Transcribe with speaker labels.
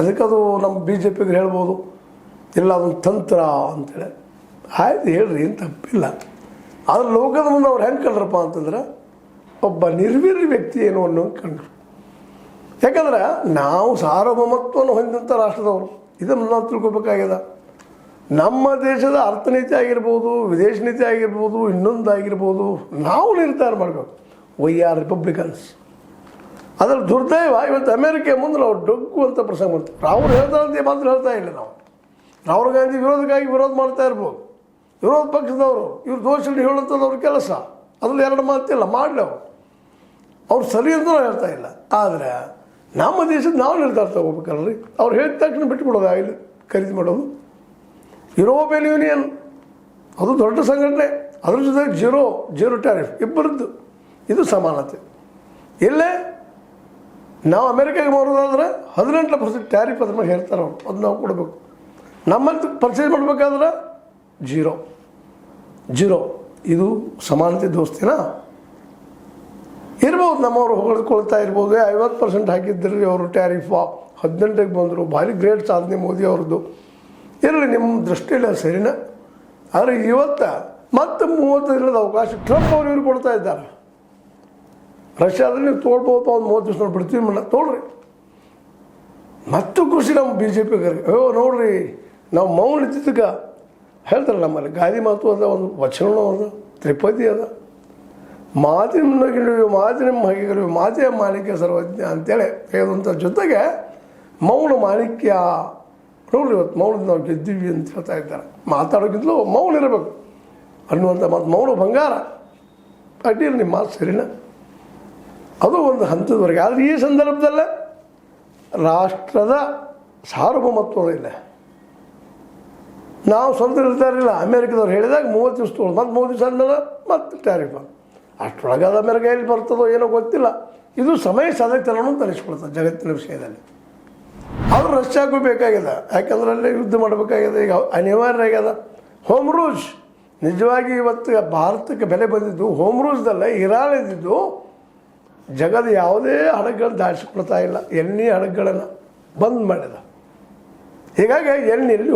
Speaker 1: ಅದಕ್ಕೆ ಅದು ನಮ್ಮ ಬಿ ಜೆ ಪಿಗೆ ಹೇಳ್ಬೋದು, ಇಲ್ಲ ಅದೊಂದು ತಂತ್ರ ಅಂತೇಳಿ. ಆಯ್ತು ಹೇಳ್ರಿ, ಏನು ತಪ್ಪಿಲ್ಲ. ಆದರೆ ಲೋಕದ ಮುಂದೆ ಅವ್ರು ಹೆಂಗೆ ಕಂಡ್ರಪ್ಪ ಅಂತಂದ್ರೆ ಒಬ್ಬ ನಿರ್ವೀರ್ಯ ವ್ಯಕ್ತಿ ಏನು ಅನ್ನೋ ಕಂಡ್ರು. ಯಾಕಂದ್ರೆ ನಾವು ಸಾರ್ವಭೌಮತ್ವವನ್ನು ಹೊಂದಿದಂಥ ರಾಷ್ಟ್ರದವರು, ಇದನ್ನು ನಾವು ತಿಳ್ಕೊಬೇಕಾಗ್ಯದ. ನಮ್ಮ ದೇಶದ ಅರ್ಥನೀತಿ ಆಗಿರ್ಬೋದು, ವಿದೇಶ ನೀತಿ ಆಗಿರ್ಬೋದು, ಇನ್ನೊಂದಾಗಿರ್ಬೋದು, ನಾವು ನಿರ್ಧಾರ ಮಾಡಬೇಕು. Why are Republicans. ಅದರ ದುರ್ದೈವ ಇವತ್ತು ಅಮೇರಿಕೆ ಮುಂದೆ ನಾವು ಡೊಗ್ಗುವಂಥ ಪ್ರಸಂಗ ಮಾಡ್ತೀವಿ. ರಾಹುಲ್ ಹೇಳ್ತಾರಂತೆ ಮಾತ್ರ ಹೇಳ್ತಾ ಇಲ್ಲ. ನಾವು ರಾಹುಲ್ ಗಾಂಧಿ ವಿರೋಧಕ್ಕಾಗಿ ವಿರೋಧ ಮಾಡ್ತಾ ಇರ್ಬೋದು, ವಿರೋಧ ಪಕ್ಷದವರು ಇವ್ರು ದೋಷಗಳು ಹೇಳುವಂಥದ್ದು ಅವ್ರ ಕೆಲಸ, ಅದ್ರಲ್ಲಿ ಎರಡು ಮಾತಿಲ್ಲ, ಮಾಡಲಿ ಅವ್ರು ಸರಿ ಅಂತ ನಾವು ಹೇಳ್ತಾ ಇಲ್ಲ. ಆದರೆ ನಮ್ಮ ದೇಶದ ನಾವು ನಿರ್ಧಾರ ತಗೋಬೇಕಲ್ರಿ. ಅವ್ರು ಹೇಳಿದ ತಕ್ಷಣ ಬಿಟ್ಟುಬಿಡೋದು, ಆಗಲಿ ಖರೀದಿ ಮಾಡೋದು. ಯುರೋಪಿಯನ್ ಯೂನಿಯನ್ ಅದು ದೊಡ್ಡ ಸಂಘಟನೆ, ಅದ್ರ ಜೊತೆ ಜೀರೋ ಟ್ಯಾರಿಫ್ ಇಬ್ಬರದ್ದು, ಇದು ಸಮಾನತೆ. ಇಲ್ಲೇ ನಾವು ಅಮೇರಿಕಾಗೆ ಮಾರೋದಾದ್ರೆ 18% ಟ್ಯಾರಿಫ್ ಅದ್ರ ಮೇಲೆ ಹೇಳ್ತಾರೆ ಅವರು, ಅದು ನಾವು ಕೊಡಬೇಕು. ನಮ್ಮಲ್ಲಿ ಪರ್ಚೇಸ್ ಮಾಡಬೇಕಾದ್ರೆ ಜೀರೋ. ಇದು ಸಮಾನತೆ ದೋಸ್ತಿನ ಇರ್ಬೋದು. ನಮ್ಮವರು ಹೊಗಳ್ಕೊಳ್ತಾ ಇರ್ಬೋದು, 50% ಹಾಕಿದ್ರಿ ಅವರು ಟ್ಯಾರಿಫ್, 18ಕ್ಕೆ ಬಂದರು, ಭಾರಿ ಗ್ರೇಟ್ ಸಾಧನೆ ಮೋದಿ ಅವ್ರದ್ದು. ಇರಲಿ, ನಿಮ್ಮ ದೃಷ್ಟಿಯಲ್ಲಿ ಸರಿನ. ಆದರೆ ಇವತ್ತು ಮತ್ತೆ 30 ದಿನದ ಅವಕಾಶ ಟ್ರಂಪ್ ಅವ್ರು ಇವ್ರು ಕೊಡ್ತಾ ಇದ್ದಾರೆ. ರಷ್ಯಾದಲ್ಲಿ ನೀವು ತೊಗೊಳ್ಬೋದು, ಒಂದು 30 ದಿವಸ ನೋಡಿ ಬಿಡ್ತೀವಿ ಮಣ್ಣ ತೊಗೊಳ್ರಿ. ಮತ್ತು ಖುಷಿ ನಮ್ಮ ಬಿ ಜೆ ಪಿಗರಿಗೆ. ನೋಡ್ರಿ, ನಾವು ಮೌನ ಇದ್ದಿದ್ದಕ್ಕೆ ಹೇಳ್ತಾರೆ ನಮ್ಮಲ್ಲಿ ಗಾದಿ ಮಾತು ಅದ, ಒಂದು ವಚನವೂ ಅದ, ತ್ರಿಪದಿ ಅದ. ಮಾತಿನ ಹಗೆಗಳು ಮಾತೆಯ ಮಾಣಿಕ್ಯ ಸರ್ವಜ್ಞ ಅಂತೇಳಿ ಹೇಳುವಂಥ ಜೊತೆಗೆ ಮೌನ ಮಾಣಿಕ್ಯ. ನೋಡ್ರಿ, ಇವತ್ತು ಮೌನದ ನಾವು ಗೆದ್ದೀವಿ ಅಂತ ಹೇಳ್ತಾ ಇದ್ದಾರೆ. ಮಾತಾಡೋಕ್ಕಿಂತಲೂ ಮೌನ ಇರಬೇಕು ಅನ್ನುವಂಥ ಮಾತು. ಮೌನ ಬಂಗಾರ. ಅಡ್ಡಿಲ್ಲ, ನಿಮ್ಮ ಮಾತು ಸರಿನಾ, ಅದು ಒಂದು ಹಂತದವರೆಗೆ. ಆದರೆ ಈ ಸಂದರ್ಭದಲ್ಲೇ ರಾಷ್ಟ್ರದ ಸಾರ್ವಭೌಮತ್ವದ ಇಲ್ಲ. ನಾವು ಸ್ವಂತ ನಿರ್ಧಾರಿಲ್ಲ. ಅಮೇರಿಕದವ್ರು ಹೇಳಿದಾಗ 30 ದಿವಸ ತೊಗೊಳ್ಳೋದು, ಮತ್ತು 30 ದಿವಸ ಆದಮೇಲೆ ಮತ್ತೆ ಟ್ಯಾರಿಫ್. ಅಷ್ಟರೊಳಗೆ ಅದು ಅಮೇರಿಕ ಎಲ್ಲಿ ಬರ್ತದೋ ಏನೋ ಗೊತ್ತಿಲ್ಲ. ಇದು ಸಮಯ ಸಾಧಕತನೂ ಅಂತ ಅನಿಸ್ಕೊಳ್ತದೆ ಜಗತ್ತಿನ ವಿಷಯದಲ್ಲಿ. ಆದರೂ ರಷ್ಯಾಗೂ ಬೇಕಾಗಿದೆ, ಯಾಕಂದ್ರೆ ಅಲ್ಲೇ ಯುದ್ಧ ಮಾಡಬೇಕಾಗಿದೆ, ಈಗ ಅನಿವಾರ್ಯ ಆಗ್ಯದ. ಹೋಮ್ ರೂಲ್ಸ್ ನಿಜವಾಗಿ ಇವತ್ತು ಭಾರತಕ್ಕೆ ಬೆಲೆ ಬಂದಿದ್ದು ಹೋಮ್ ರೂಲ್ಸ್ದಲ್ಲ, ಇರಾನ್ ಇದ್ದಿದ್ದು. ಜಗದ ಯಾವುದೇ ಹಡಗುಗಳನ್ನು ದಾಟಿಸ್ಕೊಳ್ತಾ ಇಲ್ಲ, ಎಣ್ಣೆ ಹಡಗುಗಳನ್ನು ಬಂದ್ ಮಾಡಿದ. ಹೀಗಾಗಿ ಎಣ್ಣೆಯಲ್ಲಿ